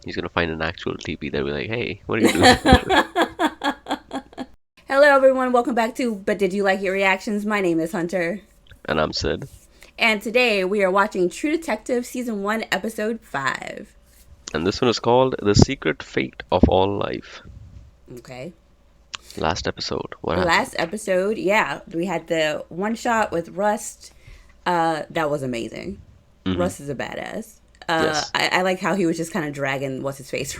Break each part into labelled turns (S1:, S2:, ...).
S1: He's gonna find an actual TP. They'll be like, "Hey, what are you doing?"
S2: Hello, everyone. Welcome back to But Did You Like Your Reactions? My name is Hunter.
S1: And I'm Sid.
S2: And today we are watching True Detective Season 1, Episode 5.
S1: And this one is called "The Secret Fate of All Life."
S2: Okay.
S1: Last episode, what
S2: Last
S1: happened?
S2: episode, yeah, we had the one shot with Rust. That was amazing.
S1: Hmm.
S2: Rust is a badass.
S1: Yes.
S2: I like how he was just kind of dragging what's his face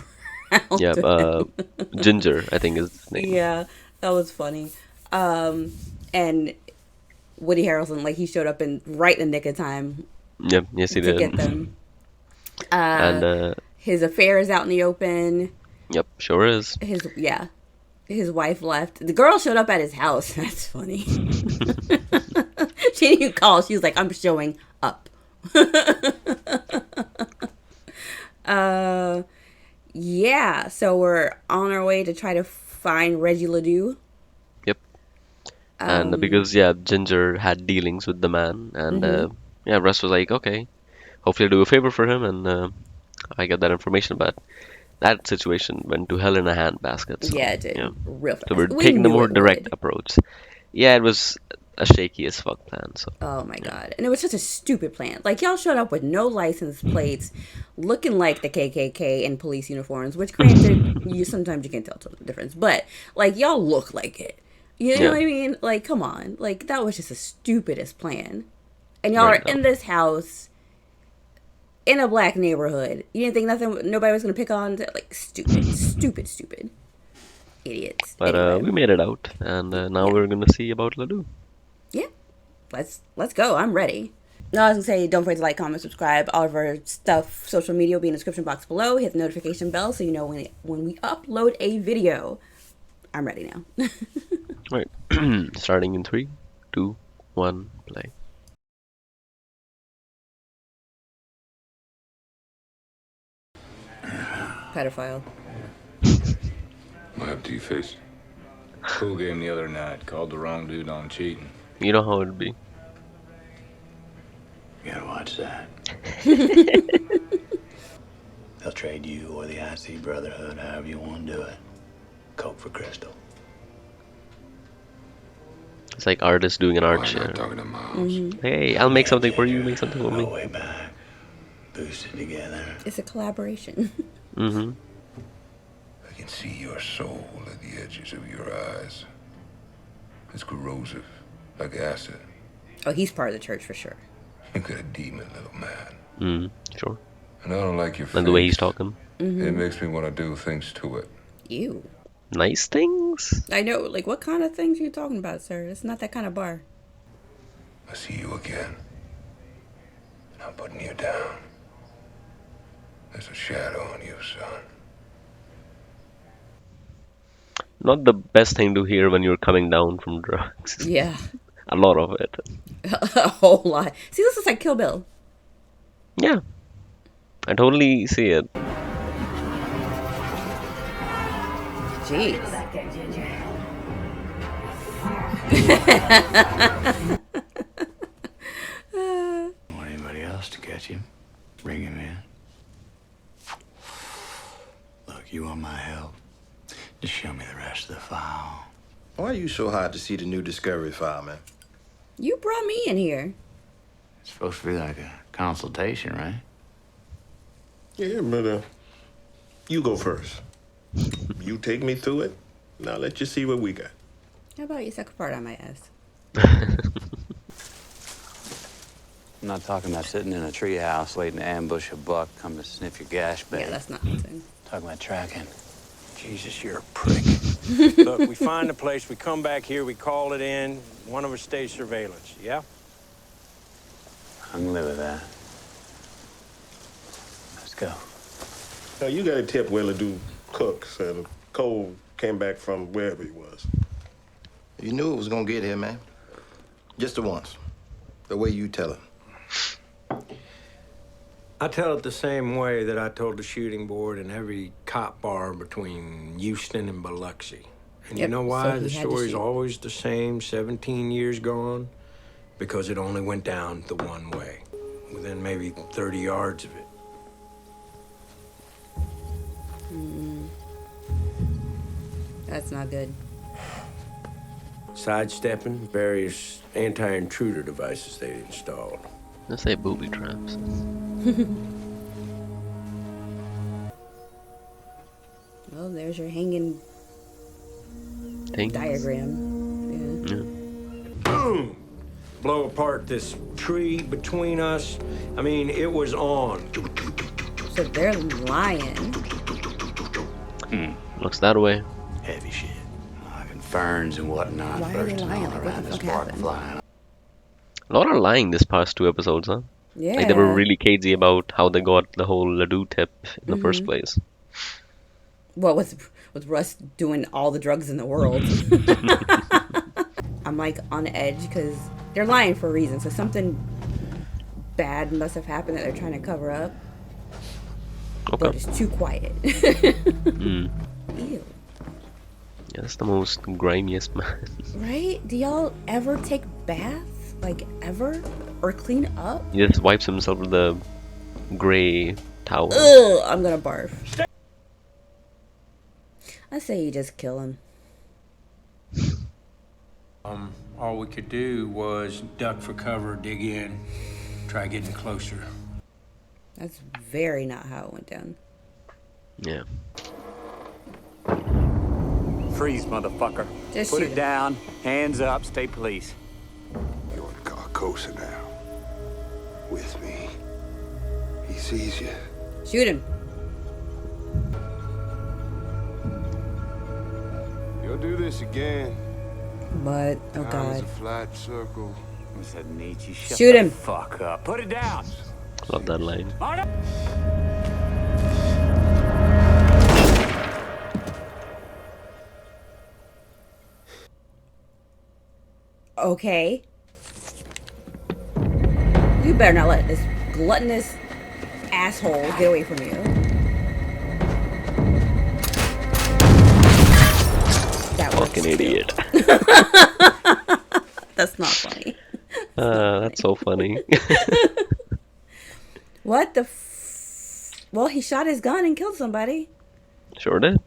S2: around
S1: Yeah.
S2: with him.
S1: Ginger, I think is his name.
S2: Yeah, that was funny. And Woody Harrelson, like he showed up in right in the nick of time
S1: Yep. Yes, he
S2: to
S1: did.
S2: get them.
S1: And
S2: His affair is out in the open.
S1: yep, sure is.
S2: His wife left. The girl showed up at his house. That's funny. She didn't even call. She was like, "I'm showing up." uh, yeah. So we're on our way to try to find Reggie Ledoux.
S1: Yep. And because Ginger had dealings with the man, and Russ was like, "Okay, hopefully I do a favor for him," and I get that information, but that situation went to hell in a handbasket. So
S2: Yeah, it
S1: yeah,
S2: did real
S1: so we're
S2: fast. We
S1: taking the
S2: knew
S1: more
S2: it
S1: direct
S2: would.
S1: approach. Yeah, it was a shaky as fuck plan. So
S2: Oh my
S1: yeah,
S2: god. And it was such a stupid plan. Like y'all showed up with no license plates, looking like the KKK in police uniforms, which granted, you sometimes you can tell the difference, but like y'all look like it. You know
S1: yeah,
S2: what I mean? Like come on. Like that was just the stupidest plan. And y'all
S1: right
S2: are
S1: now.
S2: in this house in a black neighborhood. You didn't think nothing nobody was going to pick on like stupid, stupid, stupid idiots.
S1: But
S2: Anyway,
S1: we made it out, and now
S2: yeah.
S1: we're gonna see about Ledoux.
S2: Yeah. Let's go. I'm ready. No, I was gonna say, don't forget to like, comment, subscribe. All of our stuff, social media will be in the description box below. Hit the notification bell so you know when we upload a video. I'm ready now.
S1: Right, starting in three, two, one, play.
S2: Pedophile.
S3: What happened to your face? Pool game the other night. Called the wrong dude on cheating.
S1: You know how it'd be.
S4: You gotta watch that. They'll trade you or the IC Brotherhood, however you want to do it. Coke for Crystal.
S1: It's like artists doing an art
S3: Why
S1: share.
S3: not talking to Miles?
S1: Hey, I'll make
S4: Me and
S1: something for you.
S4: Ginger
S1: Make something for
S4: go
S1: me.
S4: way back. Boosted together.
S2: It's a collaboration.
S1: Mm-hmm.
S3: I can see your soul at the edges of your eyes. It's corrosive, like acid.
S2: Oh, he's part of the church for sure.
S3: You got a demon, little man.
S1: Sure.
S3: And I don't like your
S1: And the way he's
S3: face.
S1: talking.
S3: It makes me want to do things to it.
S2: Ew.
S1: Nice things.
S2: I know. Like, what kind of things are you talking about, sir? It's not that kind of bar.
S3: I see you again. And I'm putting you down. There's a shadow on you, son.
S1: Not the best thing to hear when you're coming down from drugs.
S2: Yeah,
S1: A lot of it.
S2: a whole lot. See, this is like Kill Bill.
S1: Yeah, I totally see it.
S2: Jeez.
S4: Want anybody else to catch him? Bring him in. Look, you want my help? Just show me the rest of the file.
S5: Why are you so hard to see the new Discovery file, man?
S2: You brought me in here.
S4: It's supposed to be like a consultation, right?
S5: Yeah, but you go first. You take me through it. Now let you see what we got.
S2: How about you suck a fart on my ass?
S6: I'm not talking about sitting in a treehouse waiting to ambush a buck, come to sniff your gash, babe.
S2: Yeah, that's not hunting.
S6: Talking about tracking.
S7: Jesus, you're a prick. Look, we find a place, we come back here, we call it in, one of us stays surveillance, yeah?
S6: I can live with that. Let's go.
S5: Now you got a tip where Ledoux cooks, and Cole came back from wherever he was.
S8: You knew it was gonna get here, man. Just the once. The way you tell it.
S7: I tell it the same way that I told the shooting board in every cop bar between Houston and Biloxi. And you
S2: Yep,
S7: know
S2: so
S7: why
S2: he
S7: the
S2: had to
S7: story's
S2: shoot.
S7: always the same, 17 years gone? Because it only went down the one way, within maybe 30 yards of it.
S2: That's not good.
S7: Sidestepping various anti-intruder devices they installed.
S1: Let's say booby traps.
S2: Well, there's your hanging
S1: Things.
S2: diagram. Yeah.
S7: Boom! Blow apart this tree between us. I mean, it was on.
S2: So they're lying.
S1: Looks that way.
S6: Heavy shit. Like ferns and whatnot.
S2: Why are they
S6: bursting
S2: lying?
S6: all
S2: Like, what
S6: around
S2: the
S6: this
S2: fuck
S6: spark
S2: happened?
S6: flying.
S1: A lot of lying this past 2 episodes, huh?
S2: Yeah.
S1: Like they were really cagey about how they got the whole Ladue tip in the first place.
S2: Well, with Russ doing all the drugs in the world. I'm like on edge because they're lying for a reason. So something bad must have happened that they're trying to cover up.
S1: Okay.
S2: But it's too quiet.
S1: Mm.
S2: Ew.
S1: Yeah, that's the most grimiest man.
S2: Right? Do y'all ever take baths? Like, ever? Or clean up?
S1: He just wipes himself with the gray towel.
S2: Ugh, I'm gonna barf. I say you just kill him.
S7: All we could do was duck for cover, dig in, try getting closer.
S2: That's very not how it went down.
S1: Yeah.
S6: Freeze, motherfucker.
S2: Just
S6: Put
S2: shoot
S6: it
S2: him.
S6: down. Hands up. State police.
S3: You're in Carcosa now. With me. He sees you.
S2: Shoot him.
S3: You'll do this again.
S2: But, oh
S3: Time is
S2: god.
S3: a flat circle.
S6: I said, Nietzsche, shut
S2: Shoot
S6: the
S2: him.
S6: fuck up. Put it down.
S1: Love that line.
S6: Marty!
S2: Okay. You better not let this gluttonous asshole get away from you. That works
S1: Fucking
S2: too.
S1: idiot.
S2: That's not funny.
S1: That's so funny.
S2: What the Well, he shot his gun and killed somebody.
S1: Sure did.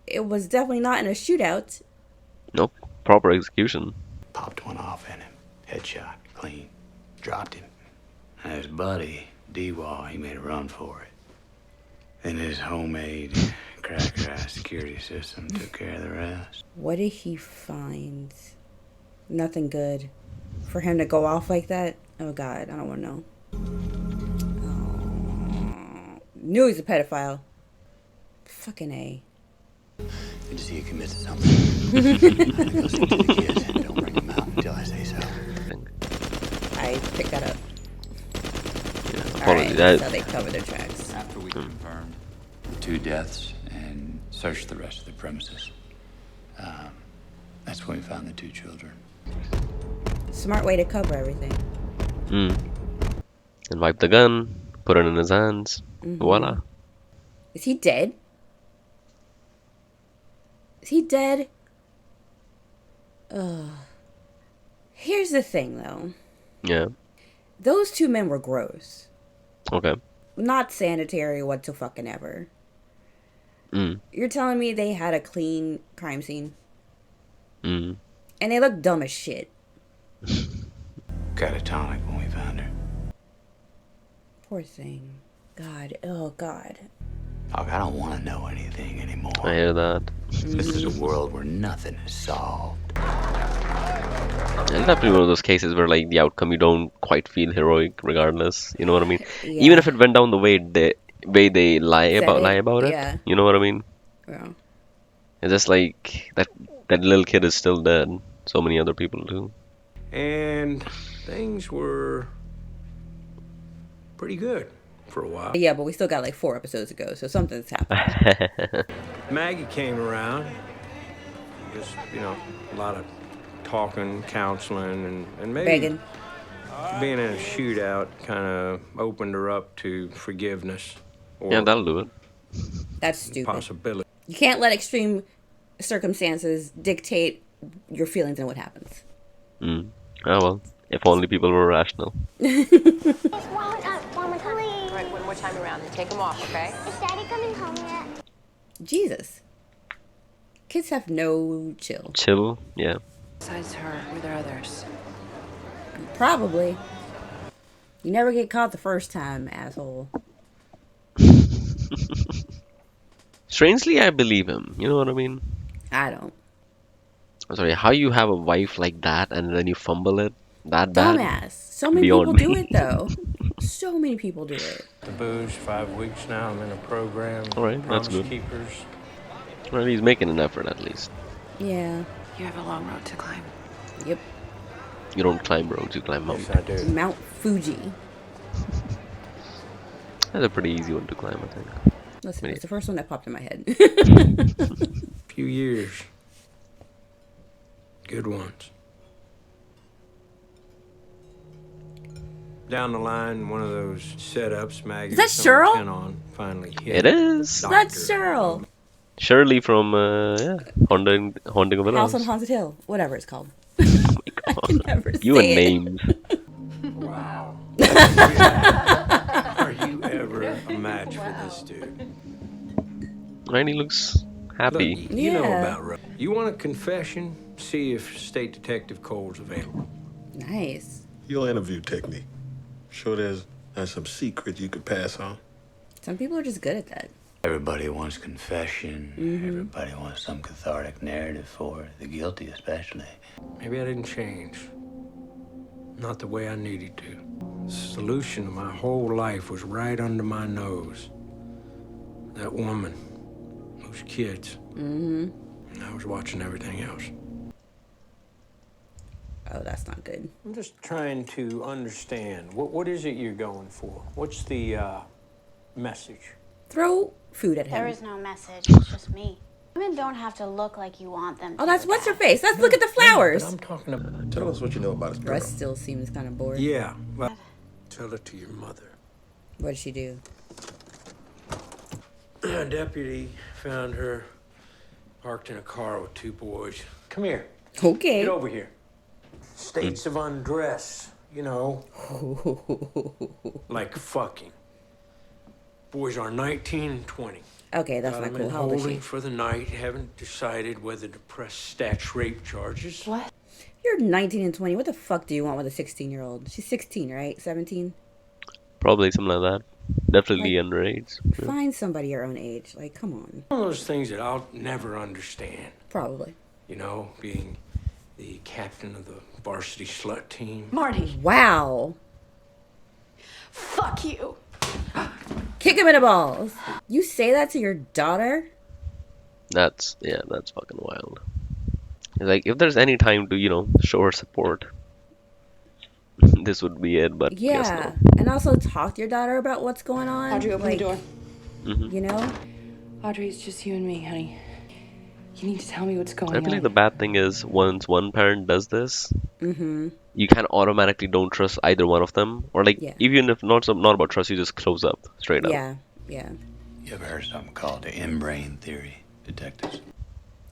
S2: It was definitely not in a shootout.
S1: Nope. Proper execution.
S6: Popped one off in him. Headshot. Clean. Dropped him. And his buddy, D-Wall, he made a run for it. Then his homemade cracker-ass security system took care of the rest.
S2: What did he find? Nothing good. For him to go off like that? Oh god, I don't want to know. Oh. Knew he's a pedophile. Fucking A.
S6: Good to see you committed to something. I'm gonna go see to the kids and don't bring them out until I say so.
S2: I picked that up.
S1: Yeah,
S2: Alright,
S1: apologies.
S2: so they cover their tracks.
S6: After we confirmed 2 deaths and searched the rest of the premises, that's when we found the 2 children.
S2: Smart way to cover everything.
S1: And wipe the gun, put it in his hands. Voila.
S2: Is he dead? Is he dead? Ugh. Here's the thing, though.
S1: Yeah.
S2: Those 2 men were gross.
S1: Okay.
S2: Not sanitary whatsoever. You're telling me they had a clean crime scene? And they look dumb as shit.
S6: Catatonic when we found her.
S2: Poor thing. God. Oh, God.
S6: Look, I don't want to know anything anymore.
S1: I hear that.
S6: This is a world where nothing is solved.
S1: It's definitely one of those cases where, like, the outcome you don't quite feel heroic, regardless. You know what I mean?
S2: Yeah.
S1: Even if it went down the way they lie
S2: Said
S1: about it.
S2: yeah.
S1: You know what I mean?
S2: Yeah.
S1: It's just like that little kid is still dead. So many other people too.
S7: And things were pretty good for a while.
S2: Yeah, but we still got like 4 episodes to go, so something's happened.
S7: Maggie came around. Just, a lot of talking, counseling, and maybe
S2: Begging.
S7: being in a shootout kind of opened her up to forgiveness or
S1: Yeah, that'll do it.
S2: That's stupid.
S7: possibility.
S2: You can't let extreme circumstances dictate your feelings and what happens.
S1: Oh well, if only people were rational.
S9: One more time.
S10: Right, one more time around and take them off, okay?
S9: Is Daddy coming home yet?
S2: Jesus. Kids have no chill.
S1: Chill, yeah.
S10: Besides her, were there others?
S2: Probably. You never get caught the first time, asshole.
S1: Strangely, I believe him. You know what I mean?
S2: I don't.
S1: I'm sorry, how you have a wife like that and then you fumble it that bad?
S2: Dumbass. So many
S1: Beyond
S2: people
S1: me.
S2: do it, though. So many people do it.
S7: The booze, 5 weeks now. I'm in a program.
S1: All right, that's
S7: Promise
S1: good.
S7: Keepers.
S1: Well, he's making an effort at least.
S2: Yeah.
S10: You have a long road to climb.
S2: Yep.
S1: You don't climb roads, you climb
S7: Yes,
S1: mountains.
S7: I do.
S2: Mount Fuji.
S1: That's a pretty easy one to climb, I think.
S2: Listen, it's the first one that popped in my head.
S7: Few years. Good ones. Down the line, one of those setups, Maggie.
S2: Is that Cheryl?
S7: On, finally hit.
S1: It is.
S2: That's Cheryl.
S1: Shirley from, Haunting of Hill
S2: House on
S1: House.
S2: Haunted Hill. Whatever it's called.
S1: Oh my
S2: I can never
S1: You
S2: say
S1: and
S2: it.
S1: names.
S7: Wow. Are you ever a match for this dude?
S1: And he looks happy.
S7: Look, you know
S2: Yeah.
S7: about Russ. You want a confession? See if State Detective Cole's available.
S2: Nice.
S5: Your interview technique. Sure there's some secret you could pass on?
S2: Some people are just good at that.
S4: Everybody wants confession. Everybody wants some cathartic narrative for the guilty, especially.
S7: Maybe I didn't change. Not the way I needed to. The solution to my whole life was right under my nose. That woman, those kids. And I was watching everything else.
S2: Oh, that's not good.
S7: I'm just trying to understand. What is it you're going for? What's the message?
S2: Throw food at
S9: There
S2: him.
S9: is no message. It's just me. Women don't have to look like you want them to.
S2: Oh, that's what's her face. Let's look at the flowers.
S7: But I'm talking about.
S8: Tell us what you know about this girl.
S2: Russ still seems kind of bored.
S7: Yeah, well, tell it to your mother.
S2: What did she do?
S7: A deputy found her parked in a car with 2 boys. Come here.
S2: Okay.
S7: Get over here. States of undress, you know. Like fucking. Boys are 19 and 20.
S2: Okay, that's
S7: Got
S2: not
S7: 'em
S2: cool.
S7: in
S2: How old is
S7: holding
S2: she?
S7: for the night. Haven't decided whether to press statch rape charges.
S10: What?
S2: You're 19 and 20. What the fuck do you want with a 16-year-old? She's 16, right? 17?
S1: Probably something like that. Definitely underage. Yeah.
S2: Find somebody your own age. Like, come on.
S7: One of those things that I'll never understand.
S2: Probably.
S7: You know, being the captain of the varsity slut team.
S10: Marty!
S2: Wow.
S10: Fuck you!
S2: Kick him in the balls. You say that to your daughter?
S1: That's fucking wild. Like, if there's any time to, show her support, this would be it, but guess
S2: Yeah.
S1: no.
S2: And also talk to your daughter about what's going on.
S10: Audrey, open
S2: like,
S10: the door.
S2: You know?
S10: Audrey, it's just you and me, honey. You need to tell me what's going
S1: I
S10: on.
S1: believe the bad thing is once one parent does this, you can automatically don't trust either one of them, or like
S2: Yeah.
S1: even if not about trust, you just close up straight up.
S2: Yeah. Yeah.
S4: You ever heard something called the in-brain theory, detectives?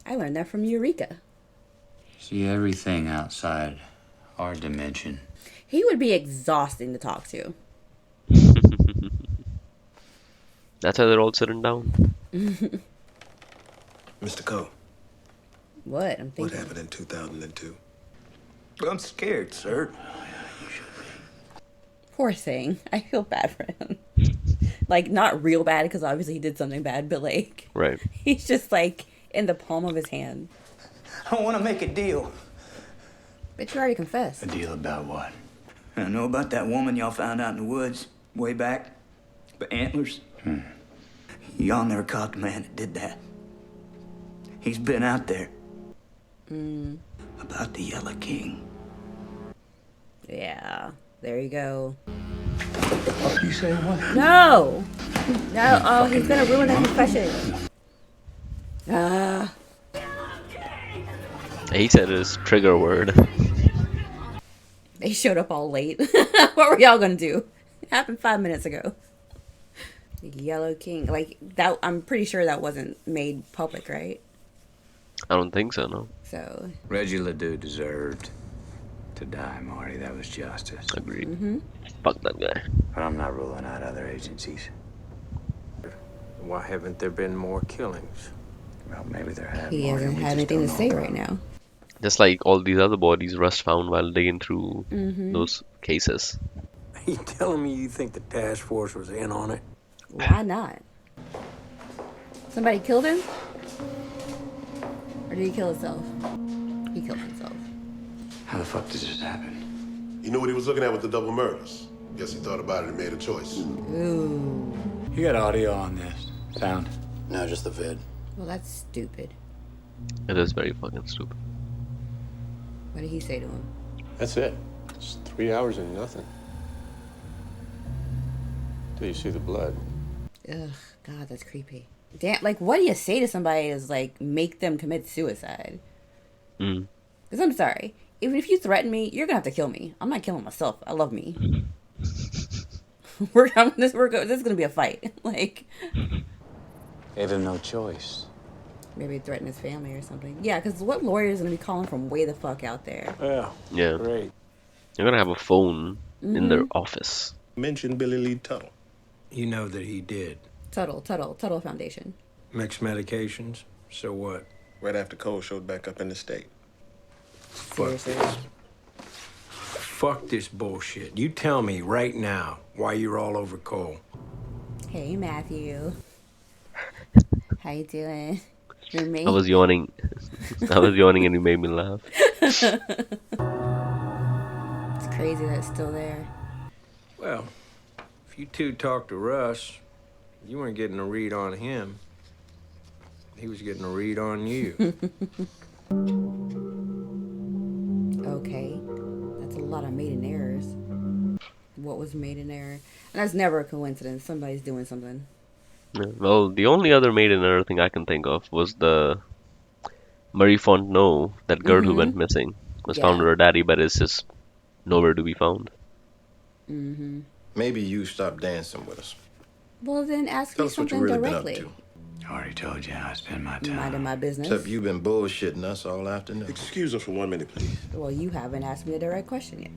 S2: I learned that from Eureka.
S4: See everything outside our dimension.
S2: He would be exhausting to talk to.
S1: That's how they're all sitting down.
S5: Mr. Cole,
S2: What? I'm
S5: what
S2: thinking.
S5: happened in 2002?
S4: I'm scared, sir.
S2: Poor thing. I feel bad for him. Like, not real bad because obviously he did something bad, but like,
S1: Right.
S2: he's just like in the palm of his hand.
S6: I want to make a deal.
S2: But you already confessed.
S4: A deal about what?
S6: I know about that woman y'all found out in the woods way back. But antlers? Y'all never caught the man that did that. He's been out there. About the Yellow King.
S2: Yeah. There you go.
S6: You say what?
S2: No! No. Oh, he's gonna ruin the confession. Ah.
S1: He said his trigger word.
S2: They showed up all late. What were y'all gonna do? It happened 5 minutes ago. The Yellow King. Like, that, I'm pretty sure that wasn't made public, right?
S1: I don't think so, no.
S2: So,
S4: Reggie Ledoux deserved to die, Marty. That was justice.
S1: Agreed. Fuck that guy.
S4: But I'm not ruling out other agencies.
S7: Why haven't there been more killings?
S6: Well, maybe they're having
S2: He
S6: Marty
S2: doesn't
S6: and we
S2: have
S6: just
S2: anything
S6: don't
S2: to
S6: know
S2: say
S6: about
S2: right
S6: it.
S2: now.
S1: Just like all these other bodies Russ found while digging through those cases.
S7: You telling me you think the task force was in on it?
S2: Why not? Somebody killed him? Or did he kill himself? He killed himself.
S6: How the fuck did this happen?
S11: He knew what he was looking at with the double murders. Guess he thought about it and made a choice.
S2: Ooh.
S6: You got audio on this? Sound?
S4: No, just the vid.
S2: Well, that's stupid.
S1: It is very fucking stupid.
S2: What did he say to him?
S5: That's it. It's 3 hours and nothing. Till you see the blood.
S2: Ugh, God, that's creepy. Damn, like, what do you say to somebody is like make them commit suicide?
S1: Mm.
S2: Because I'm sorry, even if you threaten me, you're gonna have to kill me. I'm not killing myself. I love me. This is gonna be a fight. Like,
S6: Gave him no choice.
S2: maybe threaten his family or something. Yeah, because what lawyer is gonna be calling from way the fuck out there?
S5: Yeah.
S1: Yeah.
S5: Great.
S1: You're gonna have a phone in their office.
S5: Mention Billy Lee Tuttle.
S7: You know that he did.
S2: Tuttle Foundation.
S7: Mixed medications, so what?
S5: Right after Cole showed back up in the state.
S2: Seriously.
S7: Fuck this bullshit. You tell me right now why you're all over Cole.
S2: Hey, Matthew. How you doing? Roommate?
S1: I was yawning. I was yawning and you made me laugh.
S2: It's crazy that it's still there.
S7: Well, if you two talked to Russ, you weren't getting a read on him. He was getting a read on you.
S2: Okay. That's a lot of maiden errors. What was made in error? And that's never a coincidence. Somebody's doing something.
S1: Yeah, well, the only other maiden error thing I can think of was the Marie Fontenot, that girl who went missing, was found with her daddy, but it's just nowhere to be found.
S2: Mm-hmm.
S8: Maybe you stop dancing with us.
S2: Well, then ask
S8: Tell
S2: me
S8: us what you
S2: something
S8: really
S2: directly.
S8: been up
S6: I already told you how I spend my time.
S2: Minding my business.
S8: to. Except you've been bullshitting us all afternoon.
S5: Excuse us for 1 minute, please.
S2: Well, you haven't asked me a direct question yet.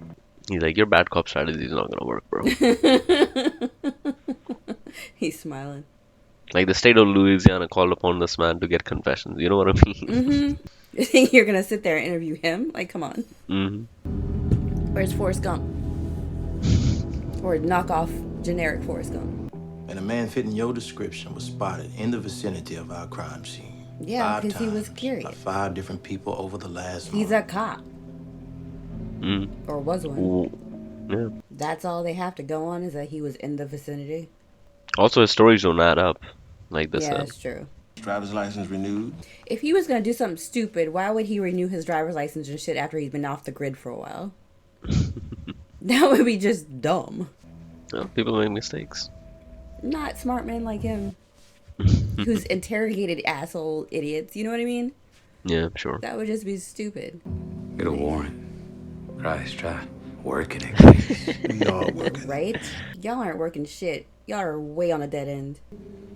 S1: He's like, your bad cop strategy is not gonna work, bro.
S2: He's smiling.
S1: Like the state of Louisiana called upon this man to get confessions. You know what I mean?
S2: Mm-hmm. You think you're gonna sit there and interview him? Like, come on.
S1: Mm-hmm.
S2: Where's Forrest Gump? Or knock off generic Forrest Gump.
S8: And a man fitting your description was spotted in the vicinity of our crime scene.
S2: Yeah,
S8: 5
S2: because he was
S8: times
S2: curious.
S8: by 5 different people over the last
S2: He's
S8: month.
S2: a cop.
S1: Mm.
S2: Or was one.
S1: Ooh. Yeah.
S2: That's all they have to go on is that he was in the vicinity.
S1: Also, his stories don't add up. Like this.
S2: Yeah, that's true.
S5: Driver's license renewed.
S2: If he was gonna do something stupid, why would he renew his driver's license and shit after he's been off the grid for a while? That would be just dumb.
S1: Well, people make mistakes.
S2: Not smart men like him. Who's interrogated asshole idiots, you know what I mean?
S1: Yeah, sure.
S2: That would just be stupid.
S6: Get a warrant. Christ, try working it, please.
S5: We all working.
S2: Right? Y'all aren't working shit. Y'all are way on a dead end.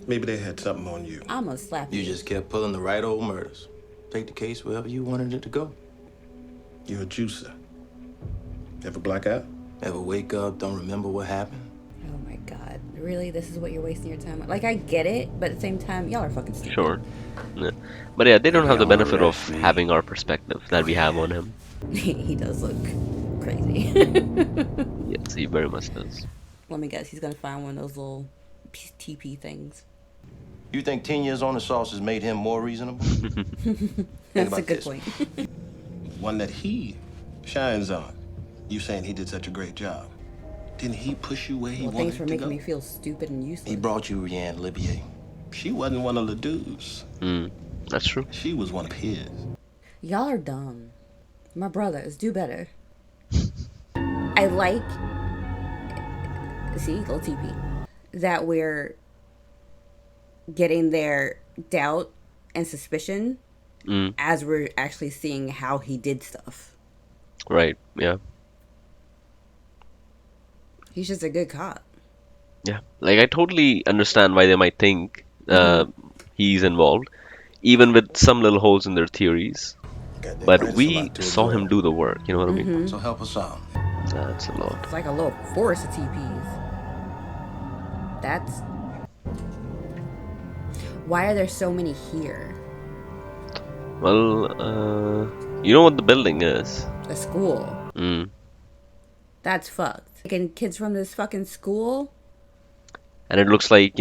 S5: Maybe they had something on you.
S2: I'm gonna slap you.
S8: You just kept pulling the right old murders. Take the case wherever you wanted it to go.
S5: You're a juicer. Ever black out?
S8: Ever wake up, don't remember what happened?
S2: Oh my god. Really? This is what you're wasting your time on? Like, I get it, but at the same time, y'all are fucking stupid.
S1: Sure. Yeah. But yeah, they don't have the
S6: Y'all
S1: benefit of
S6: arrest me.
S1: having our perspective that we have on him.
S2: He does look crazy.
S1: Yes, he very much does.
S2: Let me guess, he's gonna find one of those little TP things.
S8: You think 10 years on the sauce has made him more reasonable?
S2: That's a
S8: about
S2: good
S8: this.
S2: point.
S5: One that he shines on. You saying he did such a great job. Didn't he push you where he
S2: Well,
S5: wanted
S2: thanks for
S5: to
S2: making
S5: go?
S2: me feel stupid and useless.
S8: He brought you Rianne Libier.
S5: She wasn't one of the dudes.
S1: That's true.
S5: She was one of his.
S2: Y'all are dumb. My brothers, do better. I like, see, little TP, that we're getting their doubt and suspicion as we're actually seeing how he did stuff.
S1: Right, yeah.
S2: He's just a good cop.
S1: Yeah. Like, I totally understand why they might think he's involved, even with some little holes in their theories.
S5: Goddamn
S1: But
S5: right, it's a
S1: we
S5: lot to
S1: saw him
S5: absorb.
S1: do the work, you know what I mean?
S8: So help us out.
S1: That's a lot.
S2: It's like a little forest of TPs. That's... Why are there so many here?
S1: Well, you know what the building is?
S2: A school.
S1: Mm.
S2: That's fucked. Taking kids from this fucking school.
S1: And it looks like,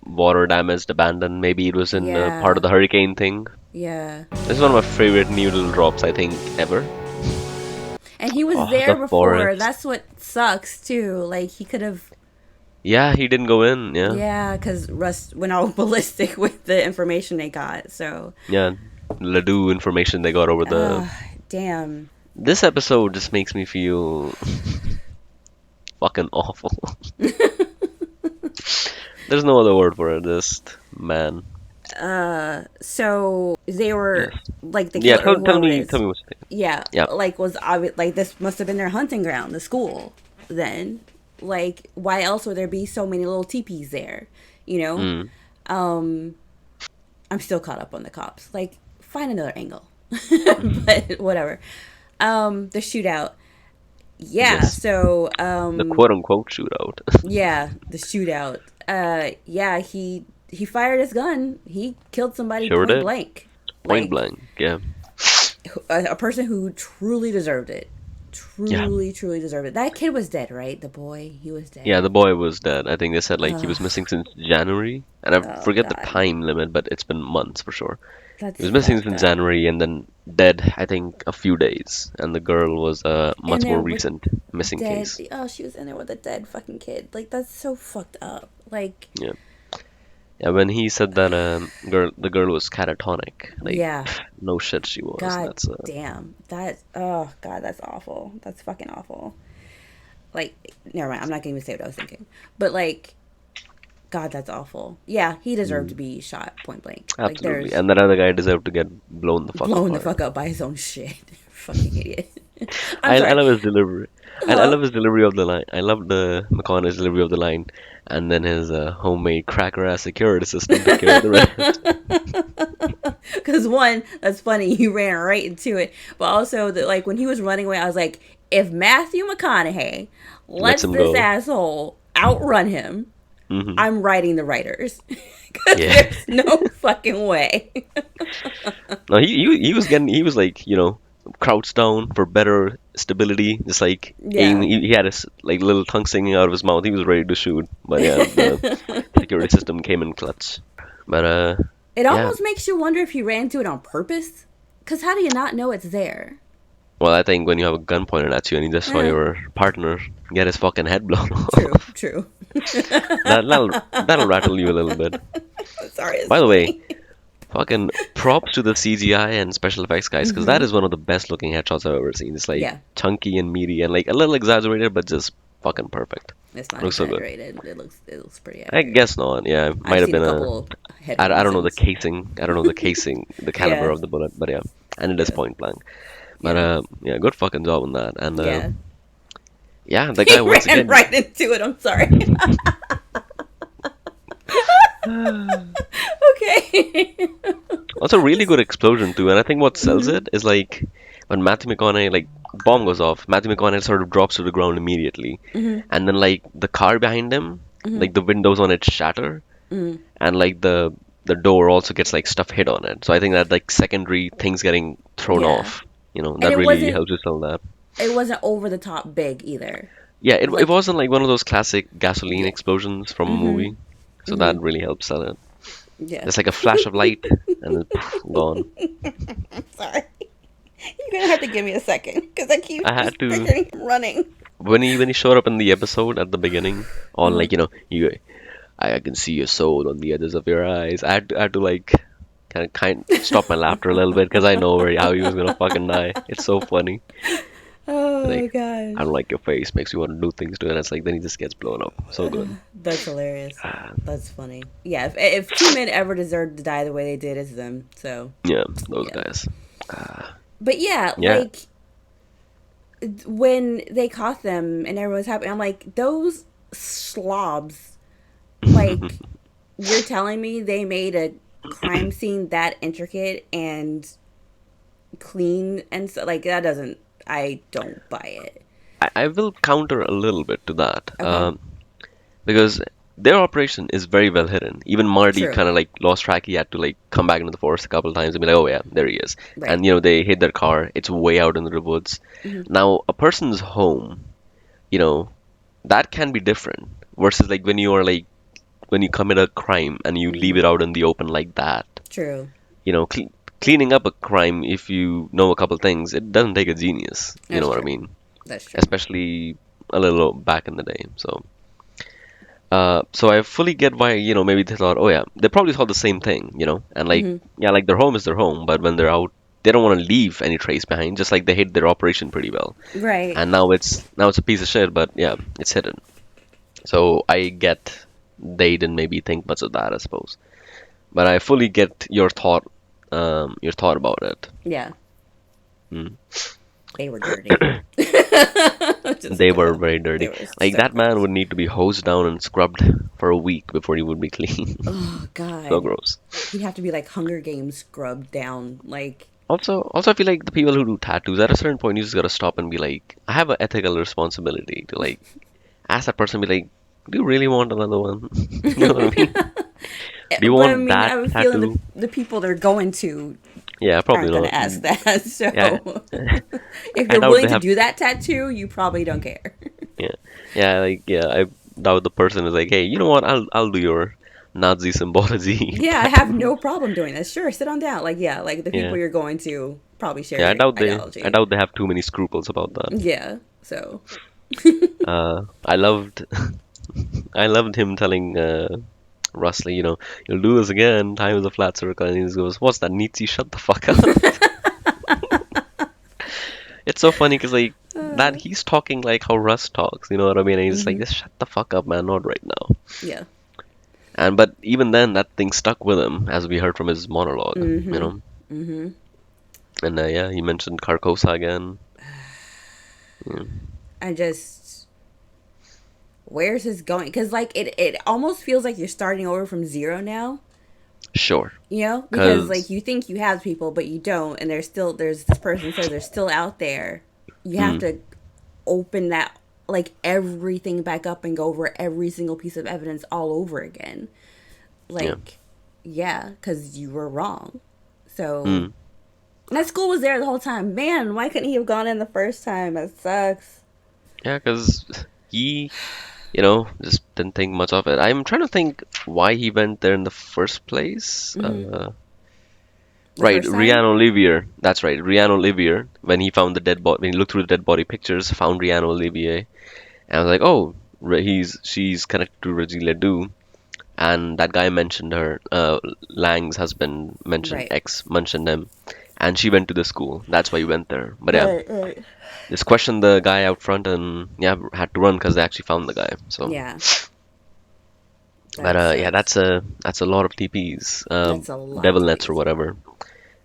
S1: water damaged, abandoned. Maybe it was in part of
S2: Yeah.
S1: the hurricane thing.
S2: Yeah.
S1: This is one of my favorite noodle drops, I think, ever.
S2: And he was
S1: Oh,
S2: there
S1: the
S2: before.
S1: forest.
S2: That's what sucks too. Like he could have.
S1: Yeah, he didn't go in. Yeah.
S2: Yeah, because Russ went all ballistic with the information they got. So.
S1: Yeah. Ladue information they got over the.
S2: Damn.
S1: This episode just makes me feel fucking awful. There's no other word for it. Just man.
S2: So they were like the
S1: Yeah,
S2: killer.
S1: tell me what you think.
S2: Yeah,
S1: Yeah.
S2: like was obvious. Like this must have been their hunting ground, the school. Then, like, why else would there be so many little teepees there? You know. I'm still caught up on the cops. Like, find another angle. But whatever. The shootout. Yeah.
S1: Yes.
S2: So.
S1: The quote unquote shootout.
S2: Yeah, the shootout. Yeah, he fired his gun. He killed somebody
S1: Sure
S2: point
S1: did.
S2: blank.
S1: Point blank. Yeah.
S2: A person who truly deserved it. Truly deserved it. That kid was dead, right? The boy, he was dead.
S1: Yeah, the boy was dead. I think they said like he was missing since January, and I forget the
S2: God.
S1: time limit, but it's been months for sure.
S2: That's
S1: He was missing
S2: fucked
S1: since
S2: up.
S1: January and then dead, I think, a few days. And the girl was a much
S2: And
S1: more
S2: then with
S1: recent missing
S2: dead.
S1: case.
S2: Oh, she was in there with a dead fucking kid. Like that's so fucked up. Like
S1: Yeah. Yeah, when he said that the girl was catatonic, like
S2: yeah.
S1: no shit she was.
S2: God
S1: That's
S2: damn. That oh god, that's awful. That's fucking awful. Like never mind. I'm not gonna even say what I was thinking. But like God, that's awful. Yeah, he deserved to be shot point blank. Like
S1: absolutely.
S2: there's
S1: And that other guy deserved to get blown the fuck
S2: blown the
S1: apart.
S2: fuck up by his own shit. Fucking idiot.
S1: I
S2: I'm sorry.
S1: love his delivery. I
S2: Huh?
S1: love his delivery of the line. I love the McConaughey's delivery of the line, and then his homemade cracker ass security system took care of the rest.
S2: Because one, that's funny, he ran right into it. But also, like when he was running away, I was like, if Matthew McConaughey lets
S1: him
S2: this
S1: go.
S2: asshole outrun him,
S1: Hmm.
S2: I'm writing the writers. Because
S1: Yeah.
S2: there's no fucking way.
S1: No, he was like crouched down for better stability, just like
S2: Yeah.
S1: he had his like little tongue sticking out of his mouth. He was ready to shoot, but yeah, the security system came in clutch. But
S2: It
S1: yeah.
S2: almost makes you wonder if he ran into it on purpose. Because how do you not know it's there?
S1: Well, I think when you have a gun pointed at you and you just saw your partner get his fucking head blown off,
S2: True.
S1: that'll rattle you a little bit.
S2: Sorry. it's
S1: By the way,
S2: funny.
S1: fucking props to the CGI and special effects guys, because that is one of the best looking headshots I've ever seen. It's like
S2: Yeah.
S1: chunky and meaty and like a little exaggerated, but just fucking perfect.
S2: It's not
S1: Looks so good.
S2: exaggerated. It looks pretty
S1: I
S2: accurate.
S1: guess not. Yeah, it might
S2: I've
S1: have
S2: seen
S1: been
S2: a
S1: a.
S2: couple
S1: I don't know the
S2: headphones.
S1: casing. I don't know the casing, the caliber
S2: Yeah.
S1: of the bullet, but yeah, and it is point blank. But
S2: Yeah.
S1: yeah, good fucking job on that. And
S2: Yeah.
S1: yeah, the
S2: He
S1: guy once
S2: ran
S1: again.
S2: right into it. I'm sorry. Okay.
S1: That's a really good explosion too, and I think what sells it is like when Matthew McConaughey like bomb goes off, Matthew McConaughey sort of drops to the ground immediately, and then like the car behind him, like the windows on it shatter, and like the door also gets like stuff hit on it. So I think that like secondary things getting thrown
S2: Yeah.
S1: off, that
S2: it
S1: really
S2: wasn't-
S1: helps you sell that.
S2: It wasn't over the top big either.
S1: Yeah, it
S2: Like-
S1: wasn't like one of those classic gasoline explosions from a movie, so that really helps sell it.
S2: Yeah.
S1: It's like a flash of light and then poof, gone.
S2: Sorry. You're gonna have to give me a second because I keep
S1: I had
S2: just
S1: to-
S2: picturing him running.
S1: When he showed up in the episode at the beginning, on like you, I can see your soul on the edges of your eyes. I had to like kind stop my laughter a little bit because I know how he was gonna fucking die. It's so funny.
S2: Oh my
S1: Like,
S2: god.
S1: I don't like your face. Makes me want to do things to it. And it's like then he just gets blown up. So good.
S2: That's hilarious. That's funny. Yeah, if two men ever deserved to die the way they did, it's them. So,
S1: Yeah, those
S2: Yeah.
S1: guys.
S2: but yeah,
S1: Yeah.
S2: like when they caught them and everyone's happy, I'm like, those slobs. Like, you're telling me they made a crime scene that intricate and clean and so like that doesn't. I don't buy it.
S1: I will counter a little bit to that.
S2: Okay.
S1: Because their operation is very well hidden. Even Marty
S2: True.
S1: kind of like lost track. He had to like come back into the forest a couple of times and be like, oh yeah, there he is.
S2: Right.
S1: And they hid their car. It's way out into the woods. Now, a person's home, you know, that can be different versus like when you commit a crime and you leave it out in the open like that.
S2: True.
S1: Cleaning up a crime, if you know a couple things, it doesn't take a genius. You know
S2: That's
S1: what I
S2: true.
S1: mean?
S2: That's true.
S1: Especially a little back in the day. So I fully get why, maybe they thought, oh yeah, they probably thought the same thing, and like, yeah, like their home is their home, but when they're out, they don't want to leave any trace behind, just like they hid their operation pretty well.
S2: Right.
S1: And now it's a piece of shit, but yeah, it's hidden. So I get they didn't maybe think much of that, I suppose. But I fully get your thought about it.
S2: Yeah.
S1: Mm.
S2: They were dirty.
S1: They were very
S2: They
S1: dirty.
S2: were
S1: Like
S2: so
S1: that man
S2: gross.
S1: would need to be hosed down and scrubbed for a week before he would be clean.
S2: Oh
S1: So
S2: God.
S1: gross.
S2: He'd have to be like Hunger Games scrubbed down. Like,
S1: Also, I feel like the people who do tattoos, at a certain point, you just gotta stop and be like, I have an ethical responsibility to like ask that person, be like, do you really want another one? You know what I mean? Do you
S2: but I
S1: want
S2: mean, I
S1: that
S2: have a feeling
S1: tattoo?
S2: the people they're going to
S1: Yeah, probably
S2: aren't going
S1: not.
S2: to ask that. So
S1: Yeah,
S2: if
S1: I
S2: you're
S1: doubt
S2: willing
S1: they
S2: to
S1: have.
S2: do that tattoo, you probably don't care.
S1: Yeah, yeah. I doubt the person is like, hey, you know what? I'll do your Nazi symbology
S2: Yeah, I have
S1: tattoo.
S2: no problem doing that. Sure, sit on down. Like, yeah, like the
S1: Yeah,
S2: people you're going to probably
S1: yeah.
S2: share
S1: I
S2: ideology.
S1: doubt they have too many scruples about that.
S2: Yeah, so.
S1: I loved, I loved him telling Russ, like, you'll do this again. Time is a flat circle, and he just goes, "What's that, Nietzsche? Shut the fuck up." It's so funny because like that he's talking like how Russ talks. You know what I mean? And he's just like, just shut the fuck up, man. Not right now.
S2: Yeah.
S1: And but even then, that thing stuck with him, as we heard from his monologue. And yeah, he mentioned Carcosa again. Yeah.
S2: I just. Where's this going? Because, like, it almost feels like you're starting over from zero now.
S1: Sure.
S2: Because like
S1: Because
S2: you think you have people, but you don't, and there's this person says they're still out there. You have to open that like everything back up and go over every single piece of evidence all over again. Like, yeah, because you were wrong. So
S1: mm,
S2: that school was there the whole time. Man, why couldn't he have gone in the first time? That sucks.
S1: yeah, because he, just didn't think much of it. I'm trying to think why he went there in the first place.
S2: The
S1: Right,
S2: first time.
S1: Rihanna Olivier. That's right, Rihanna Olivier. When he found the dead body, when he looked through the dead body pictures, found Rihanna Olivier, and I was like, oh, she's connected to Reggie Ledoux, and that guy mentioned her. Lang's husband mentioned
S2: Right.
S1: ex mentioned him, and she went to the school. That's why he went there. But yeah,
S2: Right. Right.
S1: just questioned the guy out front, and yeah, had to run because they actually found the guy. So,
S2: Yeah.
S1: but
S2: That
S1: yeah,
S2: sucks.
S1: that's a lot of TPs,
S2: That's a lot of
S1: devil nets or
S2: TVs.
S1: whatever.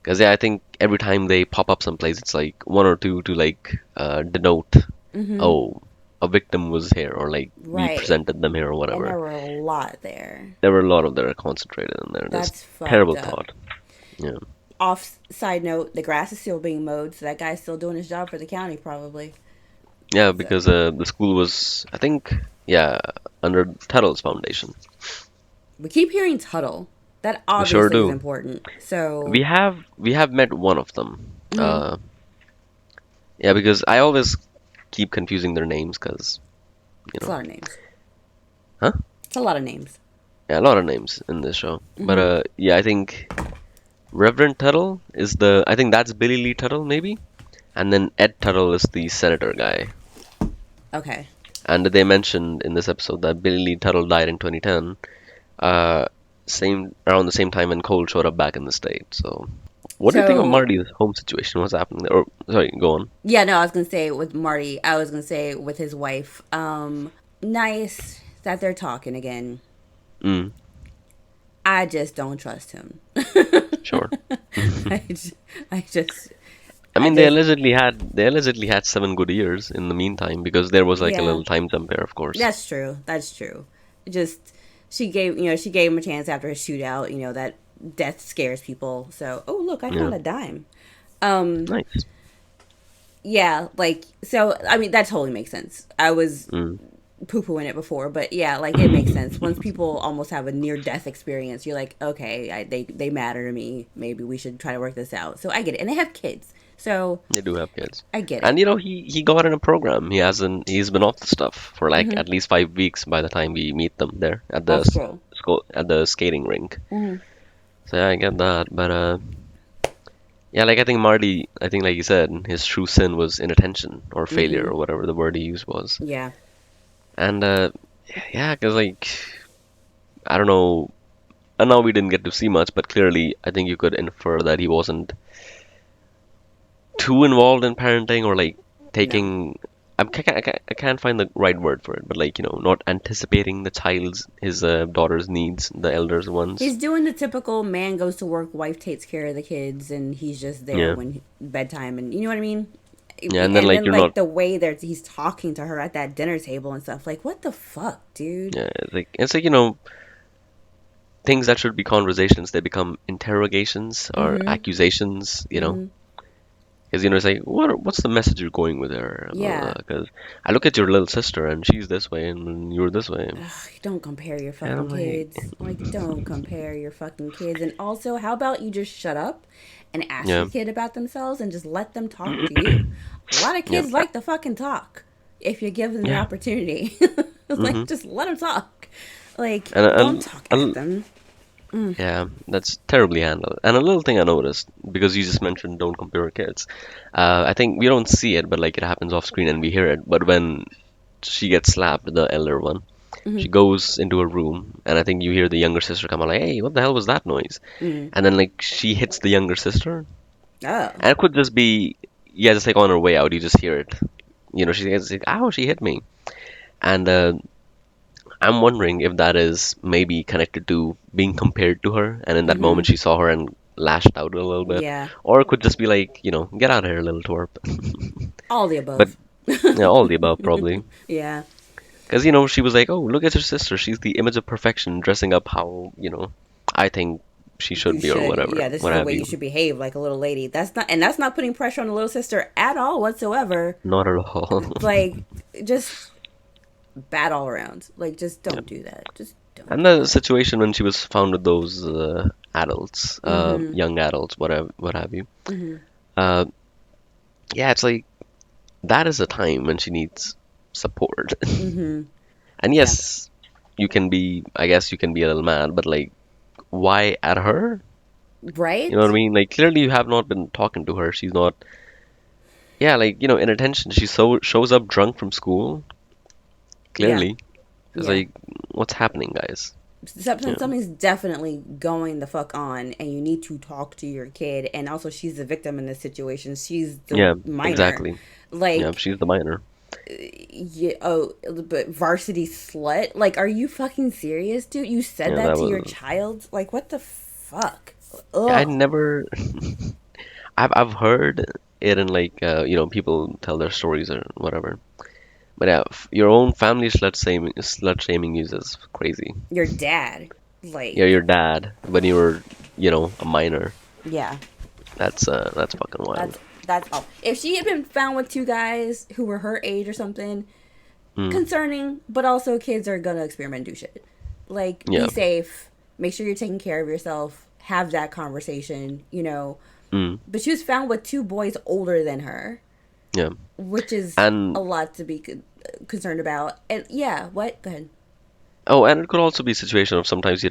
S1: Because yeah, I think every time they pop up someplace, it's like one or two to like denote, oh, a victim was here, or like we
S2: Right.
S1: presented them here, or
S2: And
S1: whatever.
S2: there were a lot there.
S1: There were a lot of them concentrated in there. Just
S2: That's fucked
S1: terrible
S2: up.
S1: thought. Yeah,
S2: Off side note, the grass is still being mowed, so that guy's still doing his job for the county, probably.
S1: yeah,
S2: So
S1: because the school was, I think, yeah, under Tuttle's foundation.
S2: we keep hearing Tuttle. That
S1: We sure
S2: obviously is
S1: do.
S2: important. So
S1: We have met one of them.
S2: mhm.
S1: Yeah, because I always keep confusing their names, because you
S2: It's a
S1: know,
S2: lot of names.
S1: huh?
S2: It's a lot of names.
S1: Yeah, a lot of names in this show. But yeah, I think Reverend Tuttle is I think that's Billy Lee Tuttle, maybe, and then Ed Tuttle is the senator guy.
S2: Okay.
S1: And they mentioned in this episode that Billy Lee Tuttle died in 2010, uh, around the same time when Cole showed up back in the state. So, what do you think of
S2: So
S1: Marty's home situation? What's happening there? Or sorry, go on.
S2: yeah, no, I was gonna say with Marty. I was gonna say with his wife. Nice that they're talking again.
S1: Mm,
S2: I just don't trust him.
S1: sure.
S2: I just, I just,
S1: I
S2: I
S1: mean, they
S2: just,
S1: allegedly had 7 good years in the meantime, because there was like a
S2: yeah.
S1: little time jump there, of course.
S2: That's true. That's true. Just she gave him a chance after his shootout. That death scares people. So oh look, I
S1: Yeah,
S2: found a dime. Um,
S1: nice.
S2: yeah, like so. I mean, that totally makes sense. I was
S1: Mm,
S2: poo-pooing it before, but yeah, like it makes sense. Once people almost have a near-death experience, you're like, okay, they matter to me. Maybe we should try to work this out. So I get it, and they have kids, so
S1: They do have kids.
S2: I get
S1: And
S2: it.
S1: you know, he got in a program. He's been off the stuff for like
S2: Mm-hmm.
S1: at least 5 weeks by the time we meet them there at the
S2: That's true.
S1: school at the skating rink.
S2: Mm-hmm.
S1: So yeah, I get that. But yeah, like I think Marty, I think like you said, his true sin was inattention or failure
S2: Mm-hmm.
S1: or whatever the word he used was.
S2: Yeah.
S1: And yeah, because like I don't know, and now we didn't get to see much, but clearly I think you could infer that he wasn't too involved in parenting or like
S2: No.
S1: taking. I can't find the right word for it, but like not anticipating the child's his daughter's needs, the elders ones.
S2: He's doing the typical man goes to work, wife takes care of the kids, and he's just there
S1: Yeah,
S2: when bedtime, and you know what I mean.
S1: yeah, and then
S2: And
S1: like
S2: then
S1: you're not.
S2: like the way that he's talking to her at that dinner table and stuff, like what the fuck, dude?
S1: Yeah, it's like things that should be conversations, they become interrogations or
S2: Mm-hmm.
S1: accusations.
S2: Mm-hmm.
S1: Because it's like, what's the message you're going with there?
S2: Yeah.
S1: Because I look at your little sister and she's this way and you're this way,
S2: Ugh, don't compare your
S1: and
S2: fucking
S1: I'm like,
S2: kids. Like, don't compare your fucking kids. And also, how about you just shut up and ask
S1: yeah,
S2: your kid about themselves and just let them talk to you? A lot of
S1: yeah,
S2: kids like to fucking talk if you give them the
S1: yeah.
S2: opportunity. Like,
S1: Hmm.
S2: just let them talk. Like,
S1: And
S2: don't talk at
S1: and
S2: them.
S1: yeah, that's terribly handled. And a little thing I noticed, because you just mentioned don't compare kids. I think we don't see it, but like it happens off screen and we hear it. But when she gets slapped, the elder one,
S2: Mm-hmm.
S1: she goes into her room, and I think you hear the younger sister come out like, "Hey, what the hell was that noise?"
S2: Mm.
S1: And then like she hits the younger sister,
S2: Oh.
S1: and it could just be, yeah, just like on her way out, you just hear it. She gets like, "Ow, she hit me," and I'm wondering if that is maybe connected to being compared to her, and in that
S2: Mm-hmm.
S1: moment she saw her and lashed out a little bit,
S2: Yeah.
S1: or it could just be like, get out of here, little twerp.
S2: All the
S1: But
S2: above.
S1: yeah, all the above probably,
S2: Yeah.
S1: because she was like, "Oh, look at your sister. She's the image of perfection, dressing up how I think she
S2: You
S1: should be, or
S2: should.
S1: whatever,
S2: Yeah, this
S1: what
S2: is the
S1: have
S2: way you
S1: you."
S2: should behave like a little lady. That's not putting pressure on the little sister at all whatsoever.
S1: Not at all.
S2: Like, just bad all around. Like, just
S1: Yeah.
S2: don't do that. Just don't
S1: And
S2: do
S1: the
S2: that.
S1: situation when she was found with those adults,
S2: Mm-hmm.
S1: young adults, whatever, what have you.
S2: Mm-hmm.
S1: Uh, yeah, it's like that is a time when she needs support.
S2: Mm-hmm.
S1: And
S2: Yeah.
S1: yes, I guess you can be a little mad, but like, why at her? You know what I
S2: Right?
S1: mean? Like, clearly you have not been talking to her. She's not, yeah, like, inattention. She shows up drunk from school,
S2: Yeah.
S1: clearly. It's
S2: Yeah.
S1: like, what's happening, guys?
S2: Something, something's definitely going the fuck on, and you need to talk to your kid. And also, she's the victim in this situation. She's the
S1: Yeah,
S2: minor.
S1: exactly. Yeah,
S2: Like,
S1: she's the minor.
S2: yeah, oh, but varsity slut? Like, are you fucking serious, dude? You said
S1: Yeah,
S2: that
S1: that
S2: to your
S1: was.
S2: child? Like, what the fuck?
S1: Yeah, I
S2: Ugh.
S1: never. I've heard it in like people tell their stories or whatever. But yeah, your own family slut shaming you is crazy.
S2: Your dad.
S1: Yeah,
S2: Like,
S1: your dad when you were a minor.
S2: yeah.
S1: That's fucking wild.
S2: That's all. If she had been found with two guys who were her age or something,
S1: Mm,
S2: concerning, but also kids are gonna experiment and do shit. Like, be
S1: yeah.
S2: safe, make sure you're taking care of yourself, have that conversation.
S1: Mm,
S2: But she was found with two boys older than her,
S1: yeah.
S2: which is
S1: And
S2: a lot to be concerned about. And yeah, what? Go ahead.
S1: oh, and it could also be a situation of sometimes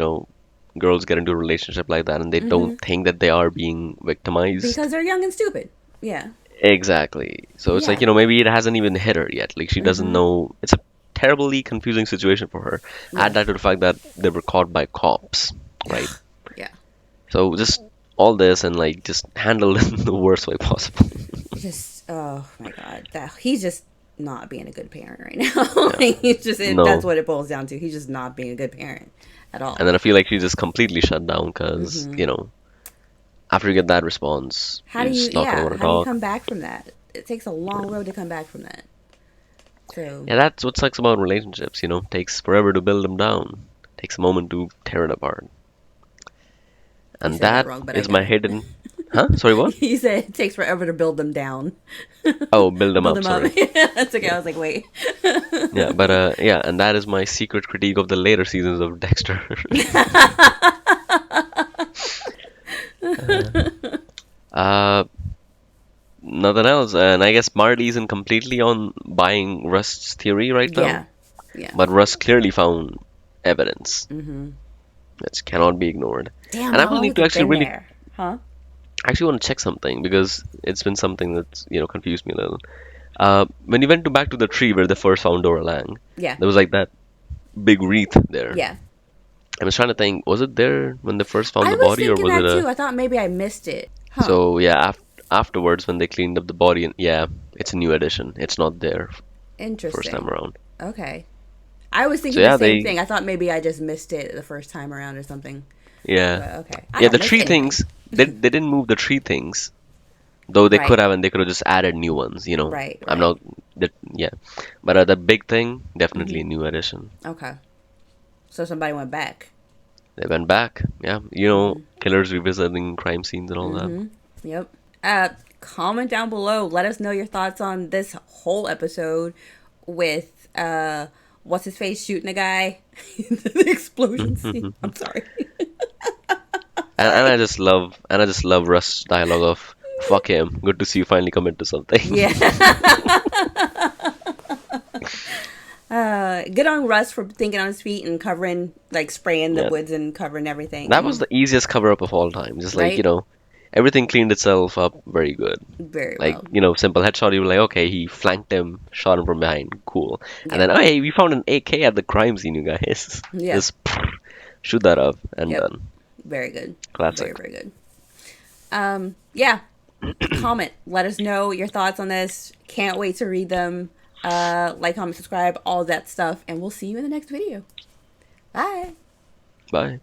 S1: girls get into a relationship like that and they don't
S2: Hmm.
S1: think that they are being victimized.
S2: Because they're young and stupid. Yeah.
S1: Exactly. So it's like,
S2: Yeah.
S1: maybe it hasn't even hit her yet. Like she doesn't
S2: Hmm.
S1: know. It's a terribly confusing situation for her. Add
S2: Yeah.
S1: that to the fact that they were caught by cops, right?
S2: Yeah.
S1: So just all this and like just handle it in the worst way possible.
S2: Just, oh my God. He's just not being a good parent right now.
S1: Yeah.
S2: Like, that's
S1: No.
S2: what it boils down to. He's just not being a good parent at
S1: And
S2: all.
S1: then I feel like she just completely shut down because,
S2: Hmm.
S1: after you get that response,
S2: How
S1: you're
S2: do you,
S1: just not gonna
S2: yeah,
S1: want to
S2: how do you
S1: talk.
S2: come back from that? It takes a long road to come back from that. So,
S1: Yeah, that's what sucks about relationships, Takes forever to build them down. Takes a moment to tear it apart.
S2: you
S1: And
S2: said that
S1: that
S2: wrong, but I
S1: is my
S2: got it.
S1: hidden Huh? Sorry, what?
S2: You said it takes forever to build them down.
S1: Oh, build them
S2: Build
S1: up.
S2: them up.
S1: Sorry.
S2: That's okay. I was like, wait.
S1: Yeah, but yeah, and that is my secret critique of the later seasons of Dexter. uh, Nothing else, and I guess Marty isn't completely on buying Rust's theory right now.
S2: Yeah. Yeah.
S1: But Rust clearly found evidence that cannot be ignored.
S2: Damn,
S1: And I
S2: how
S1: will
S2: long
S1: need
S2: has
S1: to
S2: it
S1: actually
S2: been
S1: really
S2: there? Huh?
S1: actually want to check something because it's been something that's confused me a little. When you went to back to the tree where they first found Dora Lang,
S2: Yeah.
S1: there was like that big wreath there.
S2: Yeah.
S1: I was trying to think, was it there when they first found
S2: I
S1: the
S2: was
S1: body, or
S2: thinking
S1: was it
S2: that
S1: a?
S2: too. I thought maybe I missed it. Huh.
S1: So yeah, afterwards when they cleaned up the body, and yeah, it's a new addition. It's not there first time
S2: Interesting.
S1: around.
S2: Okay. I was
S1: So
S2: thinking the
S1: yeah,
S2: same
S1: they
S2: thing. I thought maybe I just missed it the first time around or something.
S1: yeah
S2: But okay. I
S1: yeah
S2: don't
S1: the
S2: miss
S1: tree
S2: anything.
S1: things. They didn't move the tree things, though they could
S2: Right.
S1: have, and they could have just added new ones.
S2: Right.
S1: I'm
S2: Right.
S1: not that yeah, but the big thing definitely a
S2: Mm-hmm.
S1: new addition.
S2: Okay. So somebody went back.
S1: They went back. Yeah,
S2: Mm-hmm.
S1: killers revisiting crime scenes and all that.
S2: Mm-hmm. Yep. Comment down below. Let us know your thoughts on this whole episode with what's his face shooting a guy. The explosion scene. I'm sorry.
S1: And I just love Rust's dialogue of "fuck him." Good to see you finally commit to something.
S2: Yeah. Good on Russ for thinking on his feet and covering, like spraying the
S1: Yeah,
S2: woods and covering everything.
S1: that was the easiest cover up of all time. Just like
S2: Right?
S1: everything cleaned itself up very good.
S2: Very
S1: Like
S2: well.
S1: simple headshot. You were like, okay, he flanked him, shot him from behind, cool. And
S2: Yeah.
S1: then, oh hey, we found an AK at the crime scene, you guys.
S2: Yeah.
S1: Just shoot that up and
S2: Yep.
S1: done.
S2: Very good.
S1: Classic.
S2: Very, very good. Yeah. Comment. Let us know your thoughts on this. Can't wait to read them. Like, comment, subscribe, all that stuff. And we'll see you in the next video. Bye.
S1: Bye.